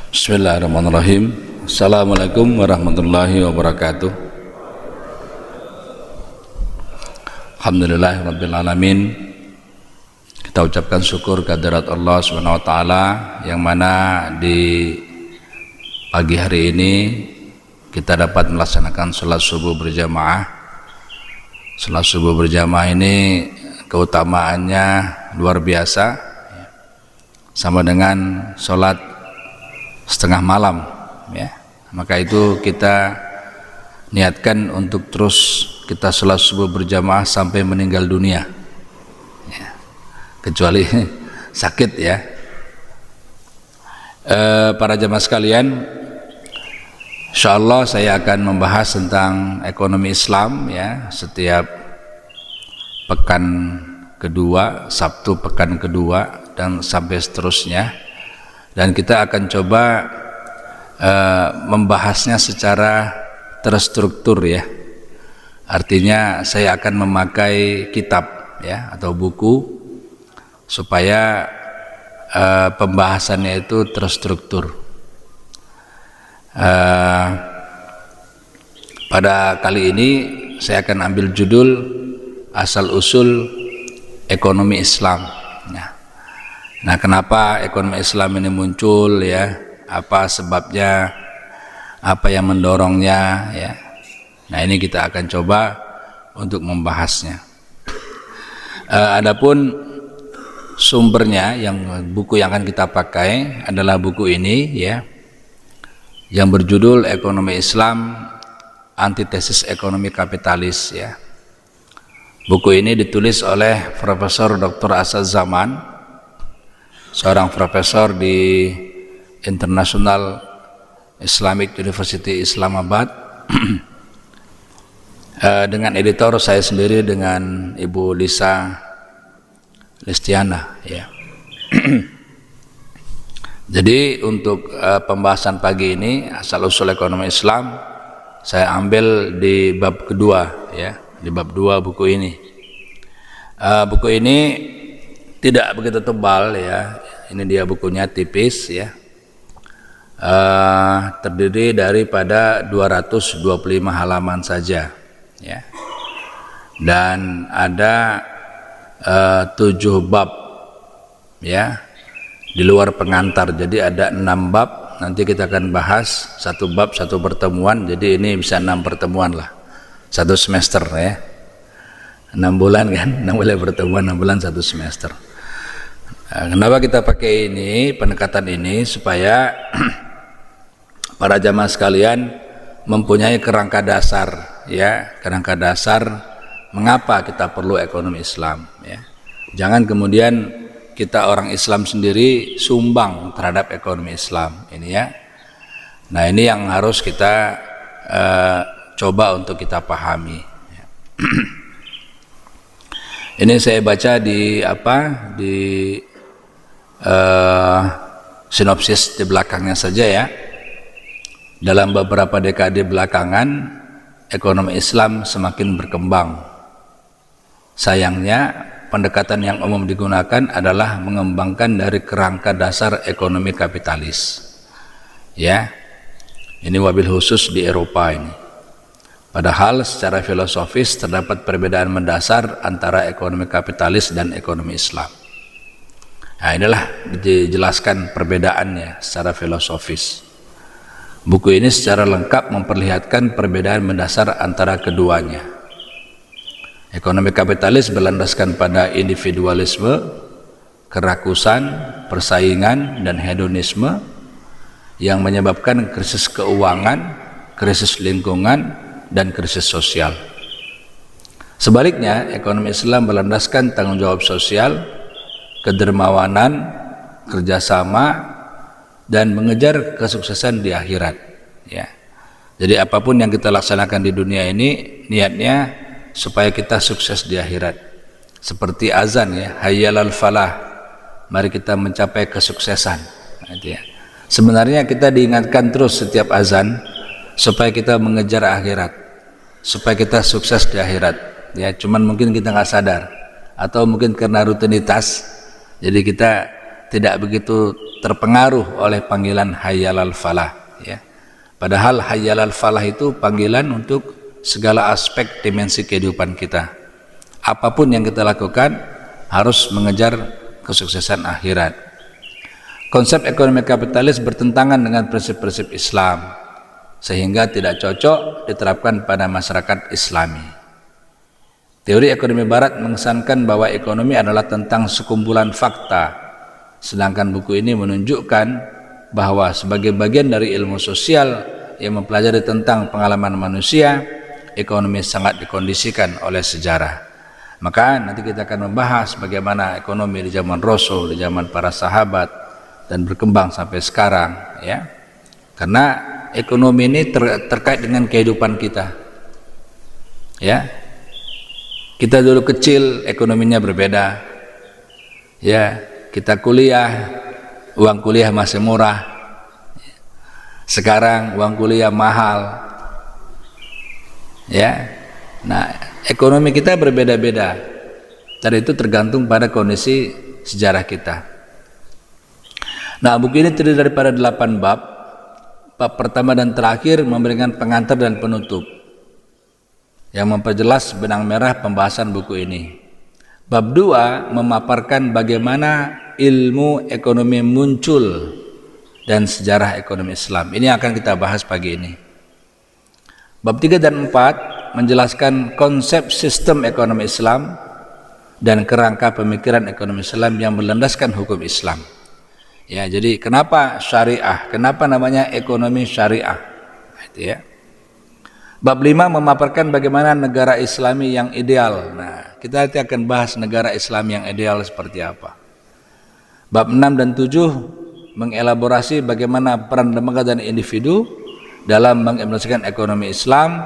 Bismillahirrahmanirrahim. Assalamualaikum warahmatullahi wabarakatuh. Alhamdulillahirabbil alamin. Kita ucapkan syukur kehadirat Allah Subhanahu wa taala yang mana di pagi hari ini kita dapat melaksanakan salat subuh berjamaah. Salat subuh berjamaah ini keutamaannya luar biasa, sama dengan salat setengah malam, ya. Maka itu kita niatkan untuk terus kita sholat subuh berjamaah sampai meninggal dunia, ya. Kecuali sakit, ya. Para jamaah sekalian, insyaallah saya akan membahas tentang ekonomi Islam, ya. Setiap pekan kedua, Sabtu pekan kedua dan sampai seterusnya. Dan kita akan coba membahasnya secara terstruktur, ya. Artinya saya akan memakai kitab, ya, atau buku supaya pembahasannya itu terstruktur. Pada kali ini saya akan ambil judul asal usul ekonomi Islam. Nah, kenapa ekonomi Islam ini muncul, ya? Apa sebabnya? Apa yang mendorongnya, ya? Nah, ini kita akan coba untuk membahasnya. Adapun sumbernya, buku yang akan kita pakai adalah buku ini, ya, yang berjudul Ekonomi Islam, Antitesis Ekonomi Kapitalis, ya. Buku ini ditulis oleh Profesor Dr. Asad Zaman, seorang profesor di International Islamic University Islamabad, dengan editor saya sendiri, dengan Ibu Lisa Listiana, ya. Jadi untuk pembahasan pagi ini asal usul ekonomi Islam saya ambil di bab kedua, ya, di bab 2 buku ini. Buku ini tidak begitu tebal, ya. Ini dia bukunya, tipis, ya. Terdiri daripada 225 halaman saja, ya. Dan ada 7 bab, ya, di luar pengantar. Jadi ada 6 bab. Nanti kita akan bahas satu bab satu pertemuan. Jadi ini bisa 6 pertemuan lah, satu semester, ya. 6 bulan kan, 6 bulan pertemuan, 6 bulan satu semester. Nah, kenapa kita pakai ini, pendekatan ini, supaya para jamaah sekalian mempunyai kerangka dasar, ya, kerangka dasar mengapa kita perlu ekonomi Islam, ya. Jangan kemudian kita orang Islam sendiri sumbang terhadap ekonomi Islam ini, ya. Nah, ini yang harus kita coba untuk kita pahami, ya. Ini saya baca di sinopsis di belakangnya saja, ya. Dalam beberapa dekade belakangan ekonomi Islam semakin berkembang. Sayangnya pendekatan yang umum digunakan adalah mengembangkan dari kerangka dasar ekonomi kapitalis, ya. Ini wabil khusus di Eropa ini. Padahal secara filosofis terdapat perbedaan mendasar antara ekonomi kapitalis dan ekonomi Islam. Nah, inilah dijelaskan perbedaannya secara filosofis. Buku ini secara lengkap memperlihatkan perbedaan mendasar antara keduanya. Ekonomi kapitalis berlandaskan pada individualisme, kerakusan, persaingan, dan hedonisme yang menyebabkan krisis keuangan, krisis lingkungan, dan krisis sosial. Sebaliknya, ekonomi Islam berlandaskan tanggung jawab sosial, kedermawanan, kerjasama, dan mengejar kesuksesan di akhirat, ya. Jadi apapun yang kita laksanakan di dunia ini, niatnya supaya kita sukses di akhirat. Seperti azan, ya, hayyalal falah, mari kita mencapai kesuksesan. Nah, itu, ya. Sebenarnya kita diingatkan terus setiap azan supaya kita mengejar akhirat, supaya kita sukses di akhirat, ya. Cuman mungkin kita nggak sadar, atau mungkin karena rutinitas, jadi kita tidak begitu terpengaruh oleh panggilan hayyalal falah, ya. Padahal hayyalal falah itu panggilan untuk segala aspek dimensi kehidupan kita. Apapun yang kita lakukan harus mengejar kesuksesan akhirat. Konsep ekonomi kapitalis bertentangan dengan prinsip-prinsip Islam, sehingga tidak cocok diterapkan pada masyarakat Islami. Teori ekonomi barat mengesankan bahwa ekonomi adalah tentang sekumpulan fakta, sedangkan buku ini menunjukkan bahwa sebagai bagian dari ilmu sosial yang mempelajari tentang pengalaman manusia, ekonomi sangat dikondisikan oleh sejarah. Maka nanti kita akan membahas bagaimana ekonomi di zaman Rasul, di zaman para sahabat, dan berkembang sampai sekarang, ya. Karena ekonomi ini terkait dengan kehidupan kita, ya. Kita dulu kecil ekonominya berbeda, ya. Kita kuliah, uang kuliah masih murah. Sekarang uang kuliah mahal, ya. Nah, ekonomi kita berbeda-beda. Dan itu tergantung pada kondisi sejarah kita. Nah, buku ini terdiri daripada 8 bab. Bab pertama dan terakhir memberikan pengantar dan penutup yang memperjelas benang merah pembahasan buku ini. Bab 2 memaparkan bagaimana ilmu ekonomi muncul dan sejarah ekonomi Islam. Ini akan kita bahas pagi ini. Bab 3 dan 4 menjelaskan konsep sistem ekonomi Islam dan kerangka pemikiran ekonomi Islam yang berlandaskan hukum Islam. Ya, jadi kenapa syariah? Kenapa namanya ekonomi syariah? Itu ya. Bab 5 memaparkan bagaimana negara Islami yang ideal. Nah, kita nanti akan bahas negara Islam yang ideal seperti apa. Bab 6 dan 7 mengelaborasi bagaimana peran lembaga dan individu dalam mengimplementasikan ekonomi Islam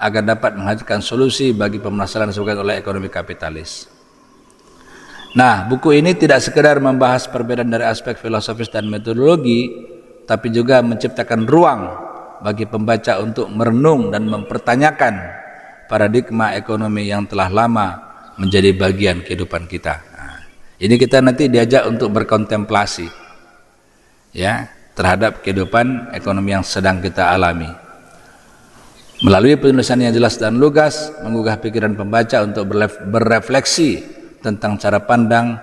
agar dapat menghadirkan solusi bagi permasalahan disebabkan oleh ekonomi kapitalis. Nah, buku ini tidak sekedar membahas perbedaan dari aspek filosofis dan metodologi, tapi juga menciptakan ruang bagi pembaca untuk merenung dan mempertanyakan paradigma ekonomi yang telah lama menjadi bagian kehidupan kita. Nah, ini kita nanti diajak untuk berkontemplasi, ya, terhadap kehidupan ekonomi yang sedang kita alami. Melalui penulisan yang jelas dan lugas, menggugah pikiran pembaca untuk berefleksi tentang cara pandang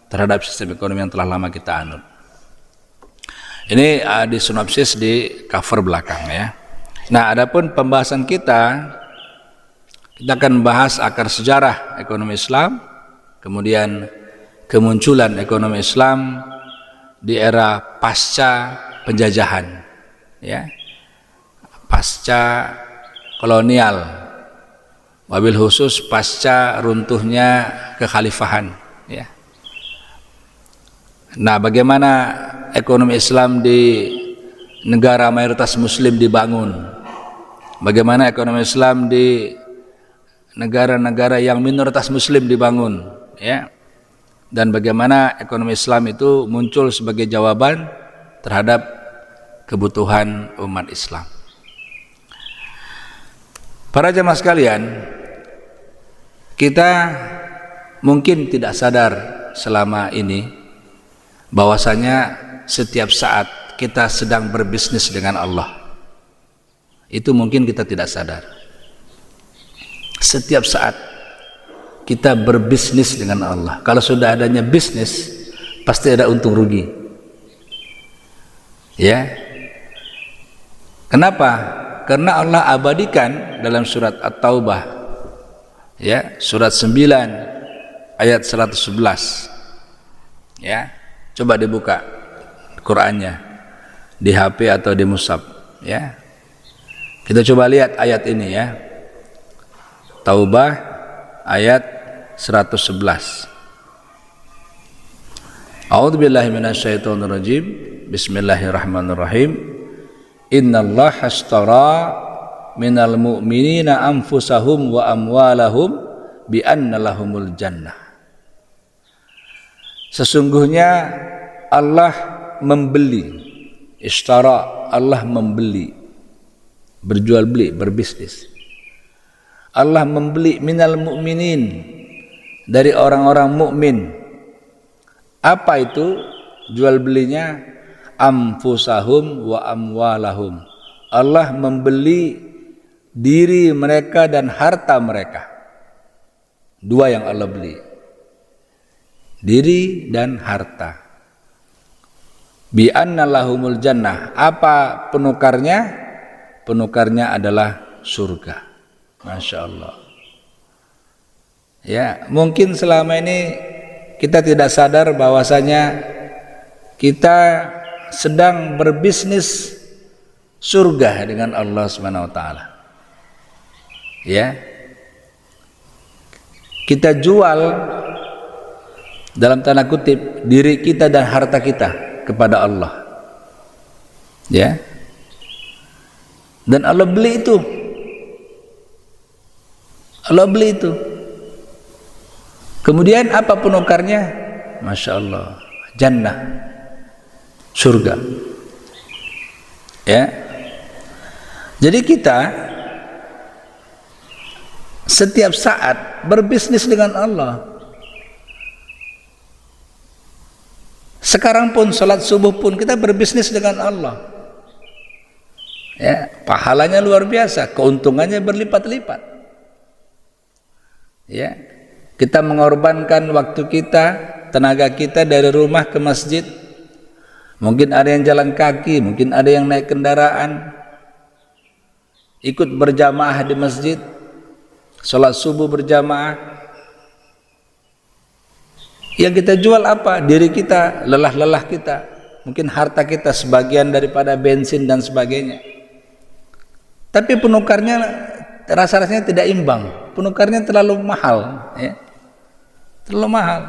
terhadap sistem ekonomi yang telah lama kita anut. Ini disinopsis di cover belakang, ya. Nah, adapun pembahasan kita akan membahas akar sejarah ekonomi Islam, kemudian kemunculan ekonomi Islam di era pasca penjajahan, ya, pasca kolonial, wabil khusus pasca runtuhnya kekhalifahan, ya. Nah, bagaimana ekonomi Islam di negara mayoritas Muslim dibangun? Bagaimana ekonomi Islam di negara-negara yang minoritas Muslim dibangun, ya? Dan bagaimana ekonomi Islam itu muncul sebagai jawaban terhadap kebutuhan umat Islam. Para jemaah sekalian, kita mungkin tidak sadar selama ini bahwasanya setiap saat kita sedang berbisnis dengan Allah. Itu mungkin kita tidak sadar. Setiap saat kita berbisnis dengan Allah. Kalau sudah adanya bisnis, pasti ada untung rugi. Ya. Kenapa? Karena Allah abadikan dalam surat At-Taubah, ya, surat 9 ayat 111. Ya. Coba dibuka Qur'annya di HP atau di mushaf, ya. Kita coba lihat ayat ini, ya. Taubah ayat 111. A'udzubillahi minasyaitonirrajim. Bismillahirrahmanirrahim. Innallaha ashtara minal mu'minina anfusahum wa amwalahum bi anna lahumul jannah. Sesungguhnya Allah membeli, ishtara, Allah membeli, berjual beli, berbisnis. Allah membeli minal mu'minin, dari orang-orang mukmin. Apa itu? jual belinya anfusahum wa amwalahum. Allah membeli diri mereka dan harta mereka. Dua yang Allah beli, diri dan harta. Bi anna lahumul jannah. Apa penukarnya? Penukarnya adalah surga. Masya Allah. Ya, mungkin selama ini kita tidak sadar bahwasanya kita sedang berbisnis surga dengan Allah Subhanahu wa taala. Ya. Kita jual dalam tanda kutip diri kita dan harta kita kepada Allah. Ya. Dan Allah beli itu. Allah beli itu. Kemudian apa penukarnya? Masya Allah, jannah, surga. Ya. Jadi kita setiap saat berbisnis dengan Allah. Sekarang pun salat subuh pun kita berbisnis dengan Allah. Ya, pahalanya luar biasa, keuntungannya berlipat-lipat. Ya, kita mengorbankan waktu kita, tenaga kita dari rumah ke masjid. Mungkin ada yang jalan kaki, mungkin ada yang naik kendaraan, ikut berjamaah di masjid, sholat subuh berjamaah. Yang kita jual apa? Diri kita, lelah-lelah kita, mungkin harta kita, sebagian daripada bensin dan sebagainya. Tapi penukarnya rasa-rasanya tidak imbang, penukarnya terlalu mahal, ya. Terlalu mahal.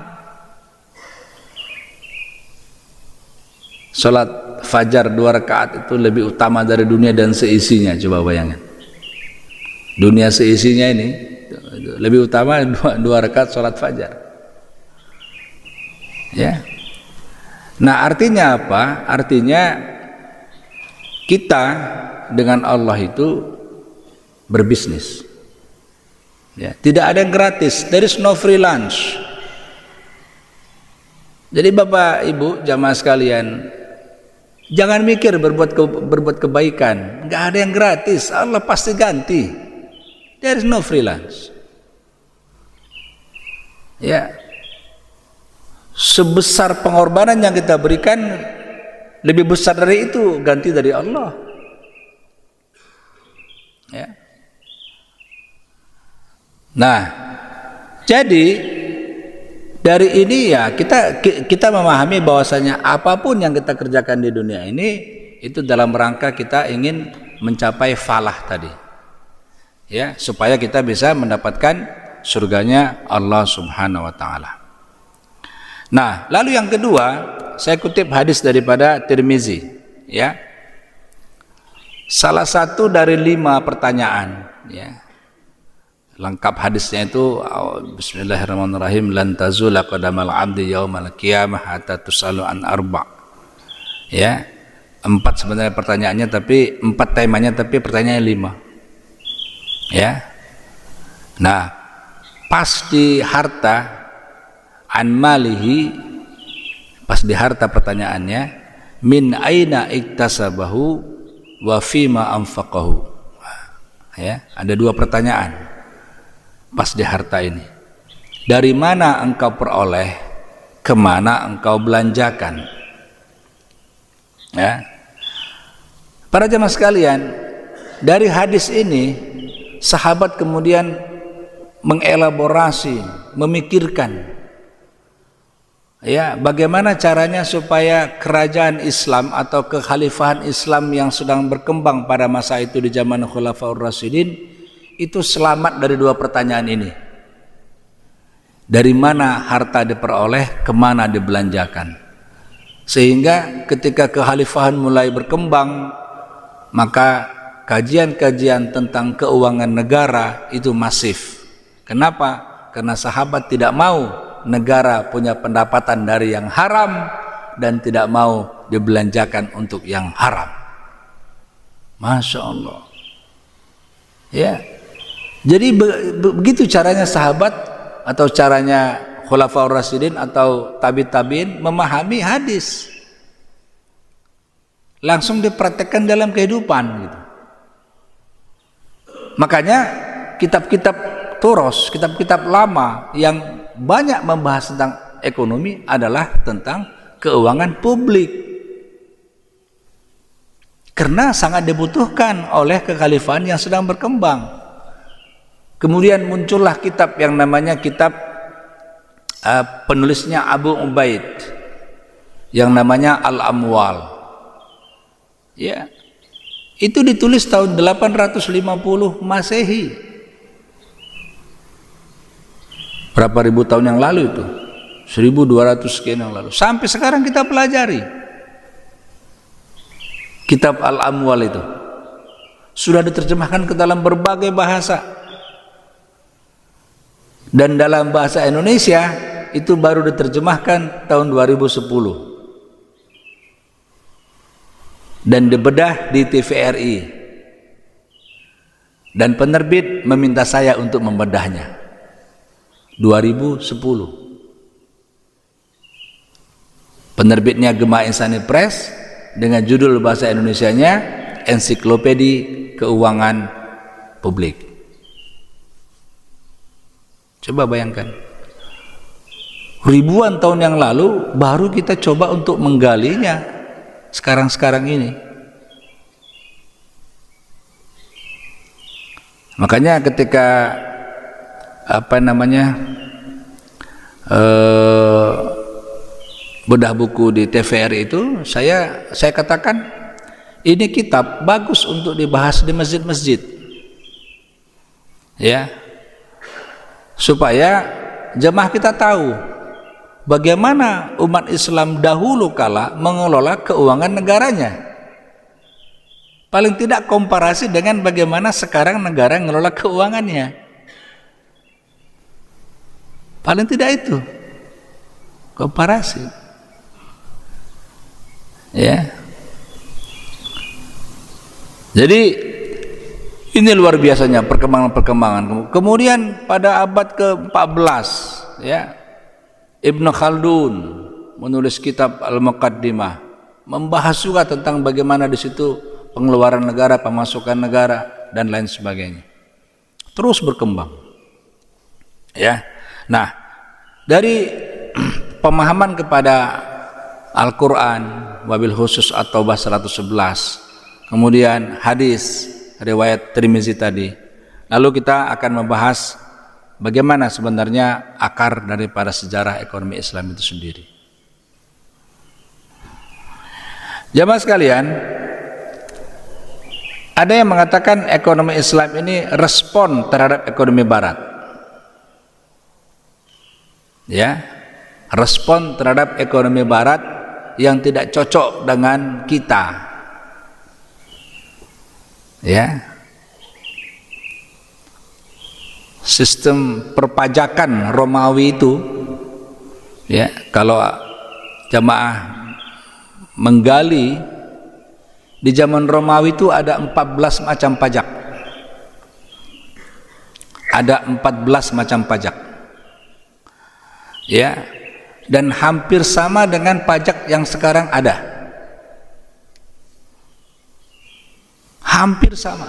Salat fajar 2 rakaat itu lebih utama dari dunia dan seisinya. Coba bayangkan, dunia seisinya ini lebih utama 2 rakaat salat fajar. Ya. Nah, artinya apa? Artinya kita dengan Allah itu berbisnis. Ya, tidak ada yang gratis. There is no free lunch. Jadi Bapak Ibu jamaah sekalian, jangan mikir berbuat kebaikan, nggak ada yang gratis. Allah pasti ganti. There is no free lunch. Ya, sebesar pengorbanan yang kita berikan, lebih besar dari itu ganti dari Allah. Ya. Nah, jadi dari ini ya kita memahami bahwasanya apapun yang kita kerjakan di dunia ini itu dalam rangka kita ingin mencapai falah tadi. Ya, supaya kita bisa mendapatkan surganya Allah Subhanahu wa taala. Nah, lalu yang kedua, saya kutip hadis daripada Tirmizi, ya. Salah satu dari 5 pertanyaan, ya. Lengkap hadisnya itu Bismillahirrahmanirrahim, lan tazula qadamal 'abdi yaumal qiyamah hatta tusalu an arba'. Ya. 4 sebenarnya pertanyaannya, tapi 4 temanya, tapi pertanyaannya 5. Ya. Nah, pas di harta, an malihi, pas di harta pertanyaannya, min aina iktasabahu wa fima anfaqahu. Ya, ada 2 pertanyaan pas di harta ini. Dari mana engkau peroleh, kemana engkau belanjakan? Ya. Para jemaah sekalian, dari hadis ini sahabat kemudian mengelaborasi, memikirkan, ya, bagaimana caranya supaya kerajaan Islam atau kekhalifahan Islam yang sedang berkembang pada masa itu di zaman Khulafaur Rasyidin itu selamat dari 2 pertanyaan ini. Dari mana harta diperoleh, kemana dibelanjakan? Sehingga ketika kekhalifahan mulai berkembang, maka kajian-kajian tentang keuangan negara itu masif. Kenapa? Karena sahabat tidak mau negara punya pendapatan dari yang haram dan tidak mau dibelanjakan untuk yang haram. Masya Allah. Ya. Jadi begitu caranya sahabat atau caranya Khulafaur Rasyidin atau tabi'in memahami hadis, langsung dipraktekkan dalam kehidupan gitu. Makanya kitab-kitab turos, kitab-kitab lama yang banyak membahas tentang ekonomi adalah tentang keuangan publik, karena sangat dibutuhkan oleh kekhalifahan yang sedang berkembang. Kemudian muncullah kitab yang namanya kitab penulisnya Abu Ubaid yang namanya Al-Amwal. Ya, itu ditulis tahun 850 Masehi. Berapa ribu tahun yang lalu itu? 1200 sekian yang lalu. Sampai sekarang kita pelajari kitab Al-Amwal itu. Sudah diterjemahkan ke dalam berbagai bahasa. Dan dalam bahasa Indonesia itu baru diterjemahkan tahun 2010. Dan dibedah di TVRI. Dan penerbit meminta saya untuk membedahnya. 2010. Penerbitnya Gema Insani Press dengan judul bahasa Indonesianya Ensiklopedi Keuangan Publik. Coba bayangkan, ribuan tahun yang lalu baru kita coba untuk menggalinya sekarang-sekarang ini. Makanya ketika bedah buku di TVRI itu, saya katakan ini kitab bagus untuk dibahas di masjid-masjid, ya, supaya jemaah kita tahu bagaimana umat Islam dahulu kala mengelola keuangan negaranya. Paling tidak komparasi dengan bagaimana sekarang negara mengelola keuangannya. Paling tidak itu komparasi, ya. Jadi ini luar biasanya perkembangan. Kemudian pada abad ke-14, ya, Ibnu Khaldun menulis kitab Al-Muqaddimah, membahas juga tentang bagaimana di situ pengeluaran negara, pemasukan negara dan lain sebagainya. Terus berkembang. Ya. Nah, dari pemahaman kepada Al-Qur'an, wabil khusus At-Taubah 111, kemudian hadis riwayat Tirmizi tadi. Lalu kita akan membahas bagaimana sebenarnya akar daripada sejarah ekonomi Islam itu sendiri. Jamaah sekalian, ada yang mengatakan ekonomi Islam ini respon terhadap ekonomi Barat. Ya, respon terhadap ekonomi Barat yang tidak cocok dengan kita. Ya, sistem perpajakan Romawi itu, ya, kalau jamaah menggali di zaman Romawi itu ada 14 macam pajak. Ada 14 macam pajak, ya, dan hampir sama dengan pajak yang sekarang ada. Hampir sama,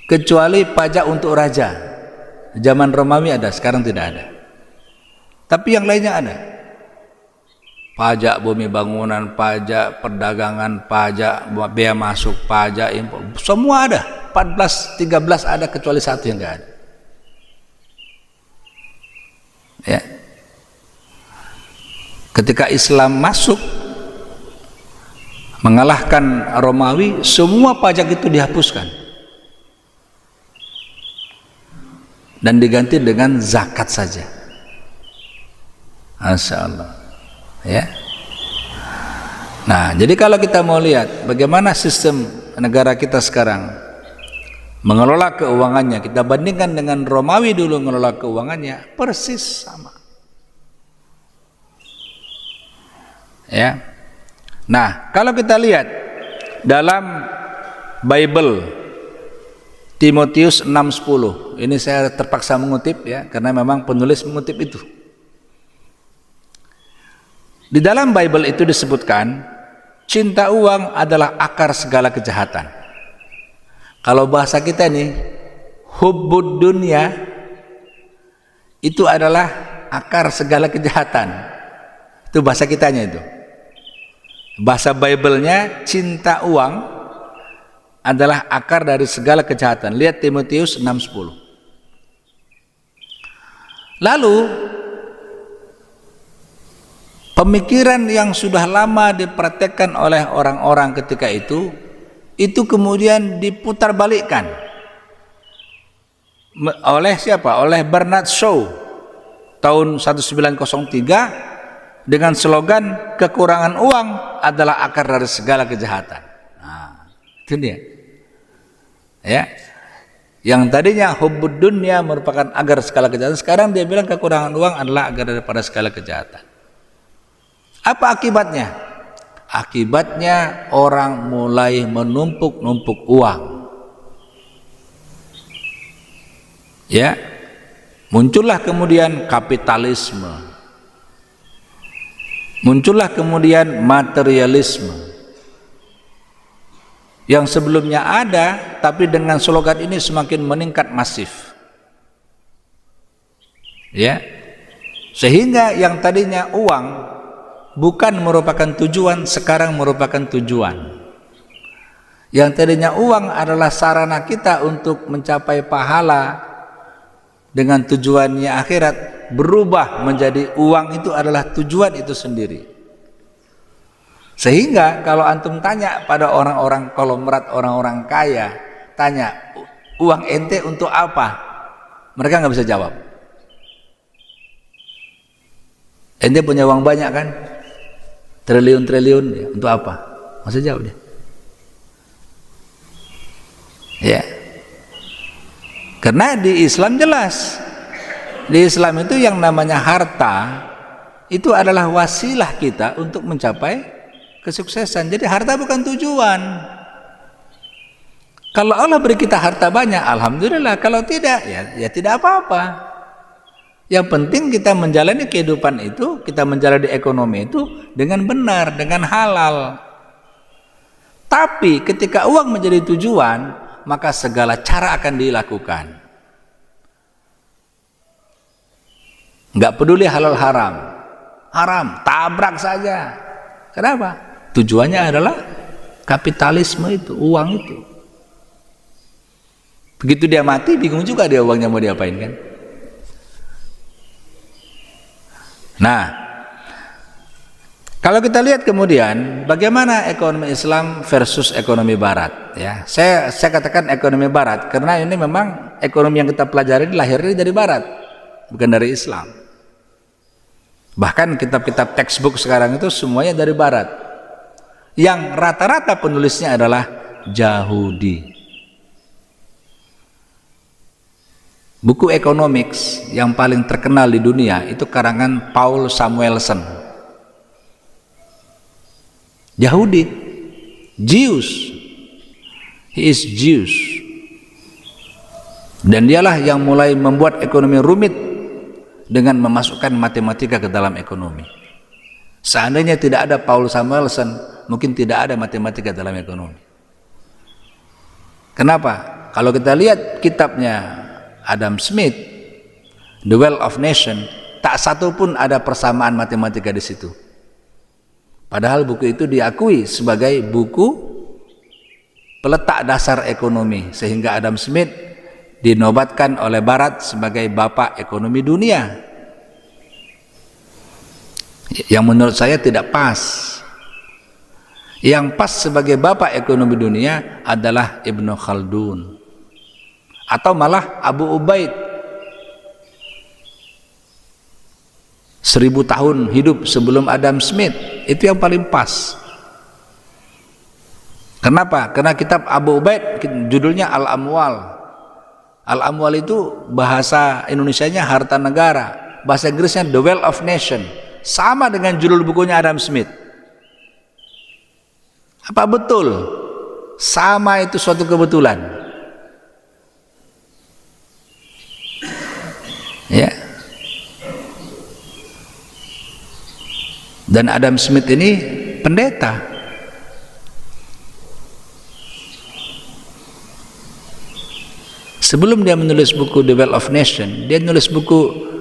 kecuali pajak untuk raja. Zaman Romawi ada, sekarang tidak ada. Tapi yang lainnya ada. Pajak bumi bangunan, pajak perdagangan, pajak bea masuk, pajak impor, semua ada. 14, 13 ada, kecuali satu yang tidak ada. Ya. Ketika Islam masuk mengalahkan Romawi, semua pajak itu dihapuskan dan diganti dengan zakat saja. Masya Allah, ya. Nah, jadi kalau kita mau lihat bagaimana sistem negara kita sekarang mengelola keuangannya, kita bandingkan dengan Romawi dulu mengelola keuangannya, persis sama, ya. Nah, kalau kita lihat dalam Bible Timotius 6:10, ini saya terpaksa mengutip, ya, karena memang penulis mengutip itu. Di dalam Bible itu disebutkan cinta uang adalah akar segala kejahatan. Kalau bahasa kita nih, hubbud dunya itu adalah akar segala kejahatan. Itu bahasa kitanya itu. Bahasa Bible-nya cinta uang adalah akar dari segala kejahatan. Lihat Timotius 6:10. Lalu pemikiran yang sudah lama dipraktekkan oleh orang-orang ketika itu kemudian diputar balikkan oleh siapa? Oleh Bernard Shaw tahun 1903 dengan slogan kekurangan uang adalah akar dari segala kejahatan. Nah, itu dia. Ya. Yang tadinya hubbud dunya merupakan agar segala kejahatan, sekarang dia bilang kekurangan uang adalah agar daripada segala kejahatan. Apa akibatnya? Akibatnya orang mulai menumpuk-numpuk uang. Ya. Muncullah kemudian kapitalisme. Muncullah kemudian materialisme. Yang sebelumnya ada, tapi dengan slogan ini semakin meningkat masif. Ya. Sehingga yang tadinya uang bukan merupakan tujuan, sekarang merupakan tujuan. Yang tadinya uang adalah sarana kita untuk mencapai pahala dengan tujuannya akhirat, berubah menjadi uang itu adalah tujuan itu sendiri. Sehingga kalau antum tanya pada orang-orang konglomerat, orang-orang kaya, tanya uang ente untuk apa, mereka nggak bisa jawab. Ente punya uang banyak kan, triliun-triliun, ya, untuk apa? Masa jawab dia. Ya, karena di Islam jelas, di Islam itu yang namanya harta itu adalah wasilah kita untuk mencapai kesuksesan. Jadi harta bukan tujuan. Kalau Allah beri kita harta banyak, alhamdulillah. Kalau tidak, ya tidak apa-apa. Yang penting kita menjalani kehidupan itu, kita menjalani ekonomi itu dengan benar, dengan halal. Tapi ketika uang menjadi tujuan, maka segala cara akan dilakukan. Enggak peduli halal haram. Haram, tabrak saja. Kenapa? Tujuannya adalah kapitalisme itu, uang itu. Begitu dia mati, bingung juga dia uangnya mau diapain kan? Nah, kalau kita lihat kemudian bagaimana ekonomi Islam versus ekonomi Barat, ya. Saya katakan ekonomi Barat karena ini memang ekonomi yang kita pelajari lahirnya dari Barat, bukan dari Islam. Bahkan kitab-kitab textbook sekarang itu semuanya dari Barat. Yang rata-rata penulisnya adalah Yahudi. Buku economics yang paling terkenal di dunia itu karangan Paul Samuelson. Yahudi, Jews. He is Jews. Dan dialah yang mulai membuat ekonomi rumit dengan memasukkan matematika ke dalam ekonomi. Seandainya tidak ada Paul Samuelson, mungkin tidak ada matematika dalam ekonomi. Kenapa? Kalau kita lihat kitabnya Adam Smith, The Wealth of Nation, tak satu pun ada persamaan matematika di situ. Padahal buku itu diakui sebagai buku peletak dasar ekonomi, sehingga Adam Smith dinobatkan oleh Barat sebagai bapak ekonomi dunia. Yang menurut saya tidak pas. Yang pas sebagai bapak ekonomi dunia adalah Ibnu Khaldun atau malah Abu Ubaid. 1000 tahun hidup sebelum Adam Smith, itu yang paling pas. Kenapa? Karena kitab Abu Ubaid judulnya Al-Amwal. Al-Amwal itu bahasa Indonesianya harta negara, bahasa Inggrisnya The Wealth of Nation. Sama dengan judul bukunya Adam Smith. Apa betul? Sama itu suatu kebetulan. Ya. Dan Adam Smith ini pendeta. Sebelum dia menulis buku The Wealth of Nation, dia nulis buku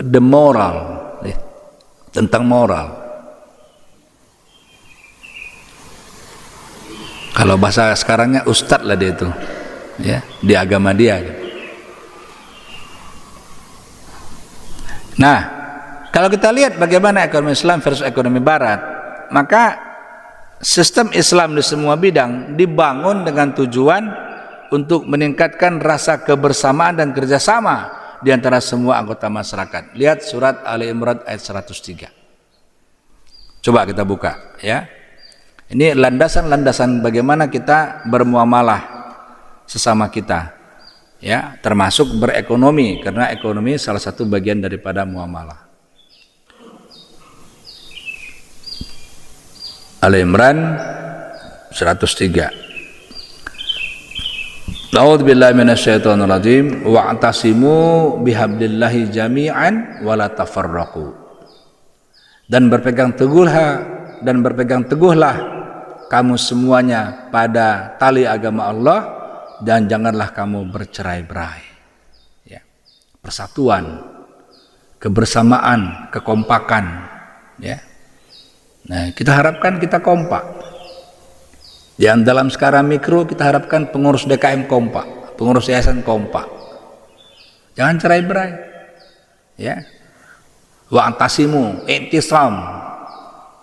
The Moral, tentang moral. Kalau bahasa sekarangnya ustadz lah dia itu, ya, di agama dia. Nah, kalau kita lihat bagaimana ekonomi Islam versus ekonomi Barat, maka sistem Islam di semua bidang dibangun dengan tujuan untuk meningkatkan rasa kebersamaan dan kerjasama di antara semua anggota masyarakat. Lihat surat Ali Imran ayat 103. Coba kita buka, ya. Ini landasan-landasan bagaimana kita bermuamalah sesama kita, ya, termasuk berekonomi, karena ekonomi salah satu bagian daripada muamalah. Ali Imran 103. A'udzubillahi minasyaitonir rajim wa'tasimu bihablillahi jami'an wala tafarraqu. Dan berpegang teguhlah kamu semuanya pada tali agama Allah dan janganlah kamu bercerai-berai. Ya. Persatuan, kebersamaan, kekompakan, ya. Nah, kita harapkan kita kompak. Yang dalam skala mikro kita harapkan pengurus DKM kompak, pengurus yayasan kompak. Jangan cerai-berai. Ya. Wa'tasimu, i'tisam.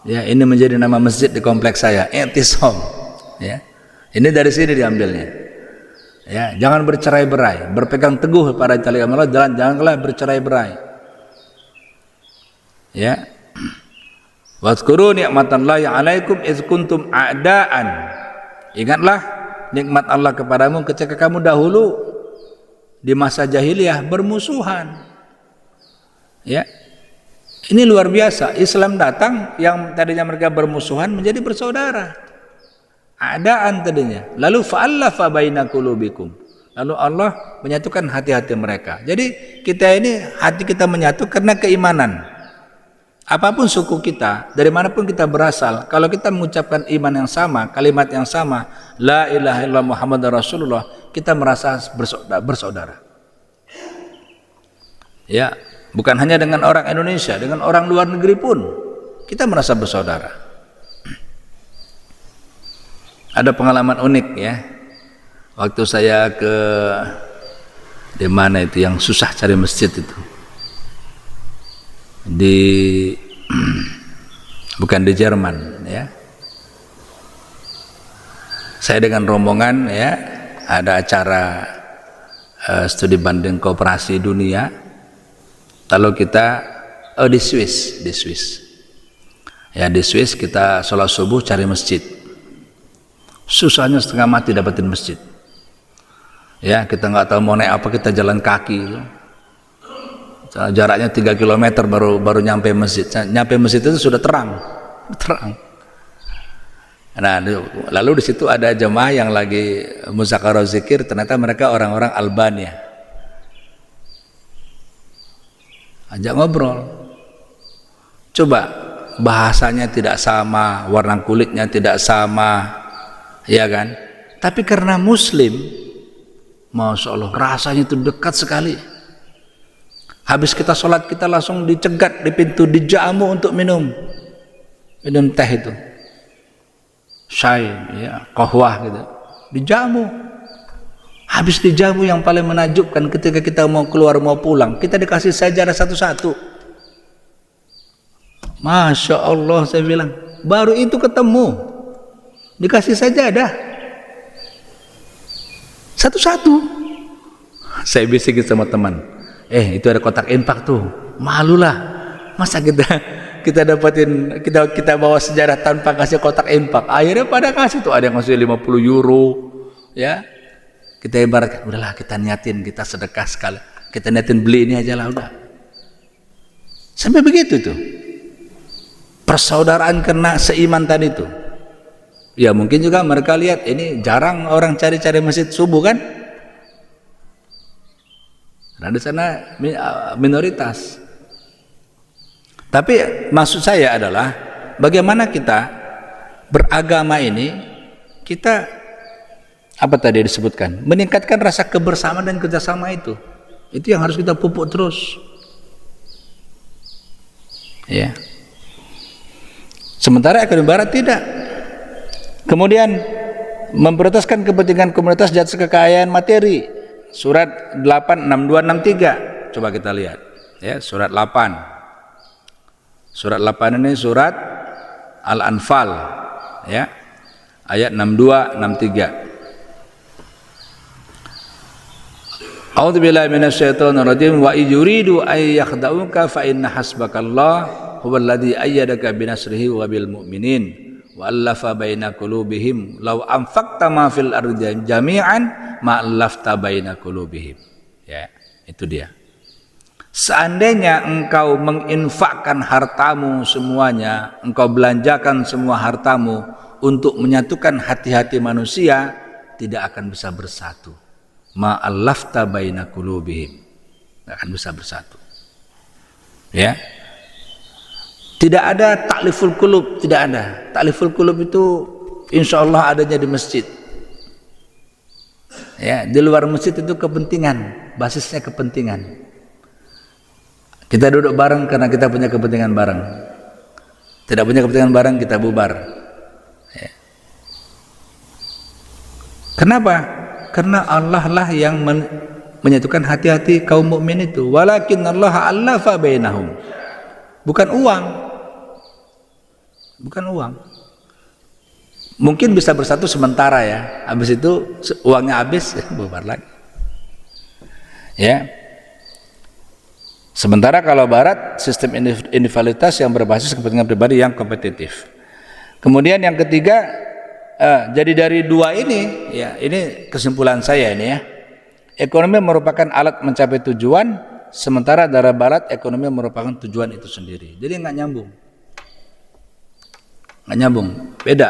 Ya, ini menjadi nama masjid di kompleks saya, i'tisam. Ya. Ini dari sini diambilnya. Ya, jangan bercerai-berai, berpegang teguh pada tali agama Allah, janganlah bercerai-berai. Ya. Wadhkuru ni'matallahi 'alaikum idz kuntum a'daan. Ingatlah nikmat Allah kepadamu ketika kamu dahulu di masa jahiliyah bermusuhan. Ya. Ini luar biasa. Islam datang yang tadinya mereka bermusuhan menjadi bersaudara. A'daan tadinya. Lalu fa'allafa baina qulubikum. Lalu Allah menyatukan hati-hati mereka. Jadi kita ini hati kita menyatu karena keimanan. Apapun suku kita, dari manapun kita berasal, kalau kita mengucapkan iman yang sama, kalimat yang sama, la ilaha illallah Muhammadar Rasulullah, kita merasa bersaudara. Ya, bukan hanya dengan orang Indonesia, dengan orang luar negeri pun kita merasa bersaudara. Ada pengalaman unik, ya. Waktu saya di mana itu yang susah cari masjid itu. Bukan di Jerman, ya. Saya dengan rombongan, ya, ada acara studi banding kooperasi dunia. Lalu kita di Swiss. Ya, di Swiss kita sholat subuh cari masjid. Susahnya setengah mati dapetin masjid. Ya, kita nggak tahu mau naik apa, kita jalan kaki itu. Jaraknya 3 km baru nyampe masjid. Nyampe masjid itu sudah terang. Nah, lalu di situ ada jemaah yang lagi muzakarah zikir, ternyata mereka orang-orang Albania. Ajak ngobrol. Coba bahasanya tidak sama, warna kulitnya tidak sama, ya kan? Tapi karena Muslim, Masya Allah, rasanya itu dekat sekali. Habis kita sholat, kita langsung dicegat di pintu, dijamu untuk minum teh itu, syai, ya, qahwah gitu, dijamu. Habis dijamu yang paling menakjubkan ketika kita mau keluar mau pulang, kita dikasih sajadah satu-satu. Masya Allah, saya bilang, baru itu ketemu dikasih sajadah satu-satu. Saya bisikin sama teman, itu ada kotak infak tuh, malulah, masa kita dapatin, kita bawa sejarah tanpa kasih kotak infak. Akhirnya pada kasih tuh, ada yang ngasih 50 euro, ya. Kita ibaratkan, udahlah kita niatin, kita sedekah sekali, kita niatin beli ini aja lah, udah. Sampai begitu tuh, persaudaraan karena seiman tadi tuh. Ya mungkin juga mereka lihat ini jarang orang cari-cari masjid subuh kan. Nah di sana minoritas. Tapi maksud saya adalah bagaimana kita beragama ini, kita apa tadi disebutkan, meningkatkan rasa kebersamaan dan kerjasama itu yang harus kita pupuk terus, ya. Sementara ekonomi barat tidak. Kemudian memprioritaskan kepentingan komunitas di atas kekayaan materi. Surat 8, 62, 63. Coba kita lihat, ya, surat 8. Surat 8 ini surat Al-Anfal, ya. Ayat 62, 63. A'udzubillahi minasyaitonir rajim wa yuridu ay yakhda'uka fa inna hasbakallah huwallazi ayyadaka binasrihi wa bil mu'minin wa allafa baina qulubihim law anfaqta ma fil ardi jami'an ma allafta baina qulubihim. Ya, itu dia. Seandainya engkau menginfakkan hartamu semuanya, engkau belanjakan semua hartamu untuk menyatukan hati-hati manusia, tidak akan bisa bersatu. Ma allafta baina qulubihim. Tidak akan bisa bersatu. Ya. Tidak ada ta'liful qulub, tidak ada. Ta'liful qulub itu insya Allah adanya di masjid. Ya, di luar masjid itu kepentingan, basisnya kepentingan. Kita duduk bareng karena kita punya kepentingan bareng. Tidak punya kepentingan bareng, kita bubar. Ya. Kenapa? Karena Allah lah yang menyatukan hati-hati kaum mukmin itu. Walakin Allah allafa bainahum. Bukan uang. Bukan uang. Mungkin bisa bersatu sementara ya. Habis itu uangnya habis, bubar lagi. Ya. Sementara kalau barat sistem individualitas yang berbasis kepentingan pribadi yang kompetitif. Kemudian yang ketiga, jadi dari dua ini, ya, ini kesimpulan saya ini ya. Ekonomi merupakan alat mencapai tujuan, sementara dari barat ekonomi merupakan tujuan itu sendiri. Jadi nggak nyambung. Nggak nyambung, beda.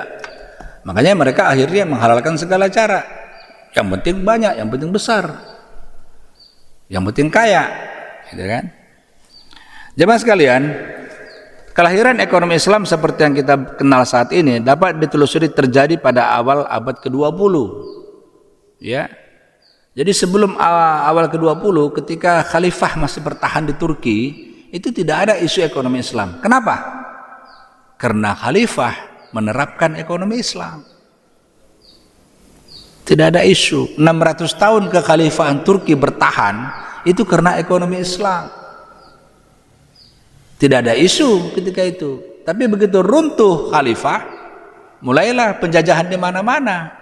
Makanya mereka akhirnya menghalalkan segala cara. Yang penting banyak, yang penting besar, yang penting kaya, gitu kan? Jemaah sekalian, kelahiran ekonomi Islam seperti yang kita kenal saat ini dapat ditelusuri terjadi pada awal abad ke-20. Ya. Jadi sebelum awal ke-20, ketika khalifah masih bertahan di Turki, itu tidak ada isu ekonomi Islam. Kenapa? Karena khalifah menerapkan ekonomi Islam. Tidak ada isu. 600 tahun kekhalifahan Turki bertahan itu karena ekonomi Islam. Tidak ada isu ketika itu. Tapi begitu runtuh khalifah, mulailah penjajahan di mana-mana.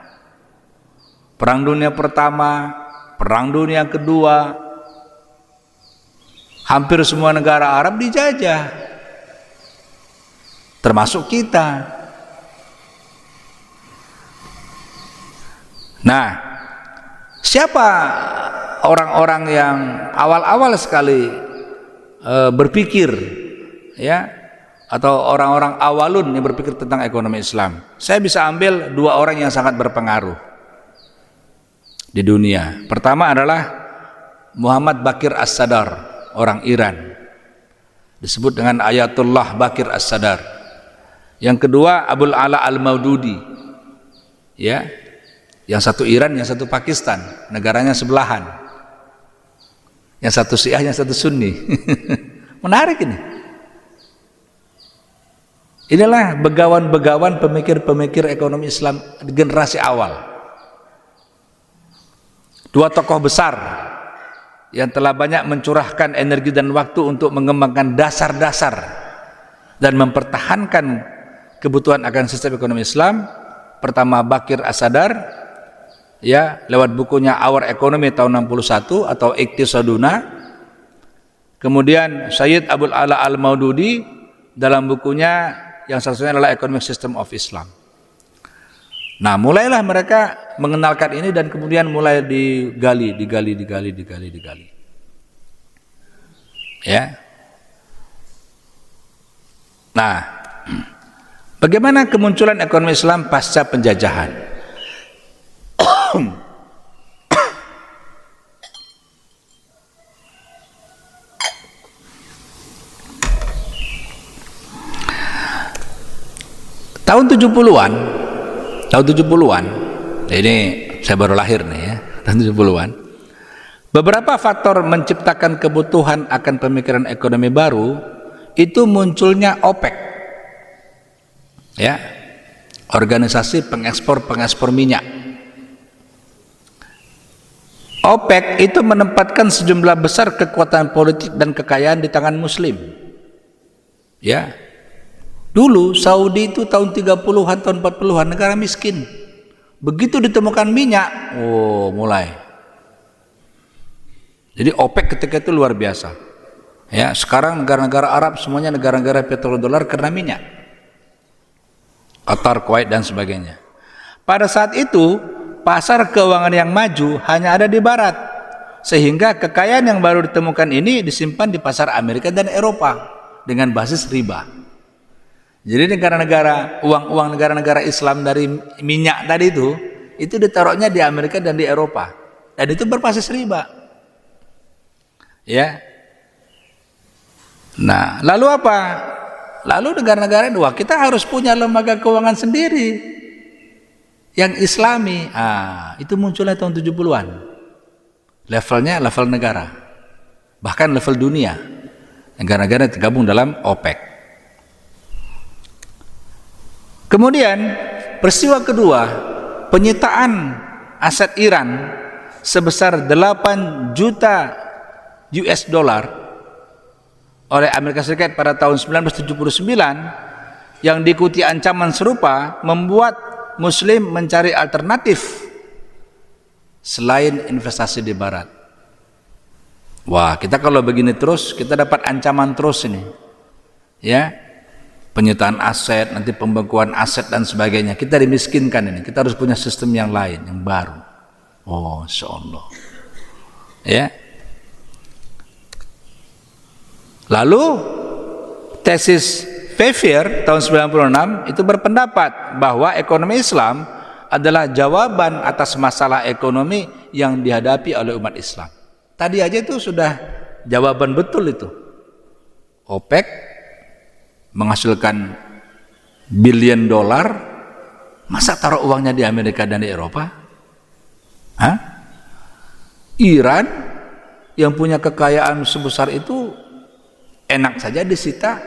Perang Dunia Pertama, Perang Dunia Kedua, hampir semua negara Arab dijajah. Termasuk kita. Nah, siapa orang-orang yang awal-awal sekali berpikir, ya, atau orang-orang awalun yang berpikir tentang ekonomi Islam? Saya bisa ambil dua orang yang sangat berpengaruh di dunia. Pertama adalah Muhammad Baqir As-Sadr, orang Iran, disebut dengan Ayatullah Baqir As-Sadr. Yang kedua Abul Ala Al-Maududi, ya, yang satu Iran, yang satu Pakistan, negaranya sebelahan, yang satu Syiah, yang satu Sunni. Menarik ini. Inilah begawan-begawan pemikir-pemikir ekonomi Islam di generasi awal. Dua tokoh besar yang telah banyak mencurahkan energi dan waktu untuk mengembangkan dasar-dasar dan mempertahankan kebutuhan akan sistem ekonomi Islam. Pertama Baqir As-Sadr, ya, lewat bukunya Our Economy tahun 61 atau Iqtisaduna. Kemudian Syed Abul Ala Al-Maududi dalam bukunya yang salah satunya adalah Economic System of Islam. Nah, mulailah mereka mengenalkan ini dan kemudian mulai digali. Ya. Nah, bagaimana kemunculan ekonomi Islam pasca penjajahan? Tahun 70-an, ini saya baru lahir nih ya, tahun 70-an. Beberapa faktor menciptakan kebutuhan akan pemikiran ekonomi baru itu munculnya OPEC. Ya. Organisasi pengekspor minyak. OPEC itu menempatkan sejumlah besar kekuatan politik dan kekayaan di tangan muslim. Ya. Dulu Saudi itu tahun 30-an, tahun 40-an negara miskin. Begitu ditemukan minyak, mulai. Jadi OPEC ketika itu luar biasa. Ya, sekarang negara-negara Arab semuanya negara-negara petrodolar karena minyak. Qatar, Kuwait dan sebagainya. Pada saat itu, pasar keuangan yang maju hanya ada di barat. Sehingga kekayaan yang baru ditemukan ini disimpan di pasar Amerika dan Eropa dengan basis riba. Jadi uang-uang negara-negara Islam dari minyak tadi itu ditaruhnya di Amerika dan di Eropa. Dan itu berbasis riba. Ya. Nah, lalu apa? Lalu negara-negara wah kita harus punya lembaga keuangan sendiri yang Islami. Itu munculnya tahun 70-an. Levelnya level negara. Bahkan level dunia. Negara-negara yang tergabung dalam OPEC. Kemudian peristiwa kedua, penyitaan aset Iran sebesar 8 juta US dollar oleh Amerika Serikat pada tahun 1979 yang diikuti ancaman serupa membuat muslim mencari alternatif selain investasi di barat. Wah, kita kalau begini terus kita dapat ancaman terus ini. Ya. Penyitaan aset, nanti pembekuan aset dan sebagainya. Kita dimiskinkan ini. Kita harus punya sistem yang lain, yang baru. Insyaallah. Ya. Lalu tesis Pfeffer tahun 96 itu berpendapat bahwa ekonomi Islam adalah jawaban atas masalah ekonomi yang dihadapi oleh umat Islam. Tadi aja itu sudah jawaban betul itu. OPEC menghasilkan billion dollar, masa taruh uangnya di Amerika dan di Eropa? Iran yang punya kekayaan sebesar itu enak saja disita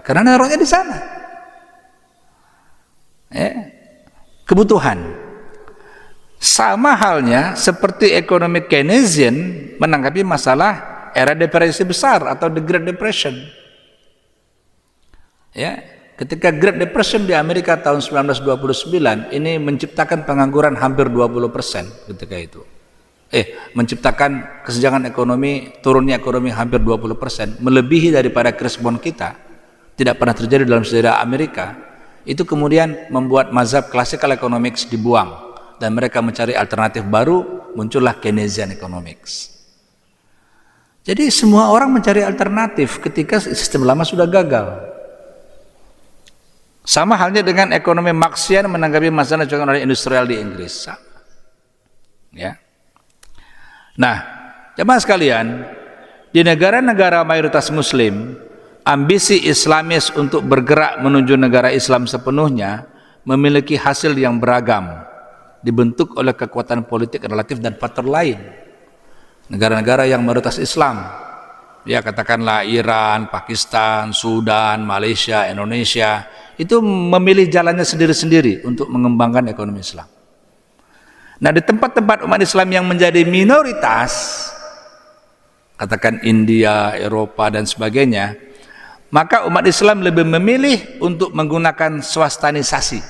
karena naruhnya di sana. Kebutuhan. Sama halnya seperti ekonomi Keynesian menanggapi masalah era depresi besar atau the Great Depression. Ya, ketika Great Depression di Amerika tahun 1929 ini menciptakan pengangguran hampir 20% ketika itu. Menciptakan kesenjangan ekonomi, turunnya ekonomi hampir 20%, melebihi daripada respon kita. Tidak pernah terjadi dalam sejarah Amerika. Itu kemudian membuat mazhab classical economics dibuang dan mereka mencari alternatif baru, muncullah Keynesian economics. Jadi semua orang mencari alternatif ketika sistem lama sudah gagal. Sama halnya dengan ekonomi Marxian menanggapi masalah oleh industrial di Inggris. Ya. Nah, jemaah sekalian, di negara-negara mayoritas muslim, ambisi Islamis untuk bergerak menuju negara Islam sepenuhnya memiliki hasil yang beragam, dibentuk oleh kekuatan politik relatif dan faktor lain. Negara-negara yang mayoritas Islam, ya katakanlah Iran, Pakistan, Sudan, Malaysia, Indonesia, itu memilih jalannya sendiri-sendiri untuk mengembangkan ekonomi Islam. Nah, di tempat-tempat umat Islam yang menjadi minoritas, katakan India, Eropa dan sebagainya, maka umat Islam lebih memilih untuk menggunakan swastanisasi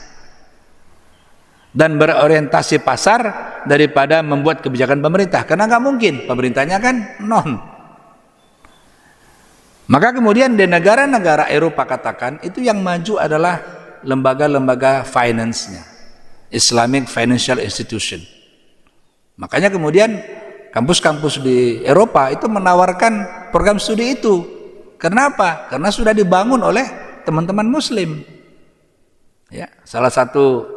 dan berorientasi pasar daripada membuat kebijakan pemerintah, karena nggak mungkin, pemerintahnya kan non. Maka kemudian di negara-negara Eropa katakan itu yang maju adalah lembaga-lembaga finance-nya, Islamic Financial Institution. Makanya kemudian kampus-kampus di Eropa itu menawarkan program studi itu. Karena apa? Karena sudah dibangun oleh teman-teman muslim. Ya, salah satu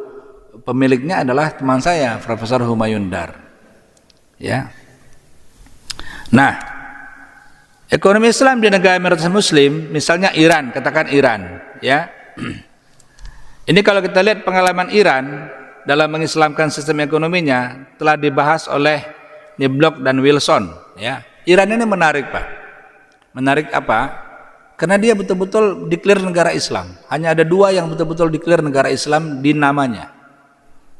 pemiliknya adalah teman saya, Profesor Humayun Dar. Ya. Nah, ekonomi Islam di negara mayoritas muslim, misalnya Iran, katakan Iran, ya. Ini kalau kita lihat pengalaman Iran dalam mengislamkan sistem ekonominya telah dibahas oleh Niblock dan Wilson. Ya, Iran ini menarik, Pak. Menarik apa? Karena dia betul-betul declare negara Islam. Hanya ada dua yang betul-betul declare negara Islam di namanya,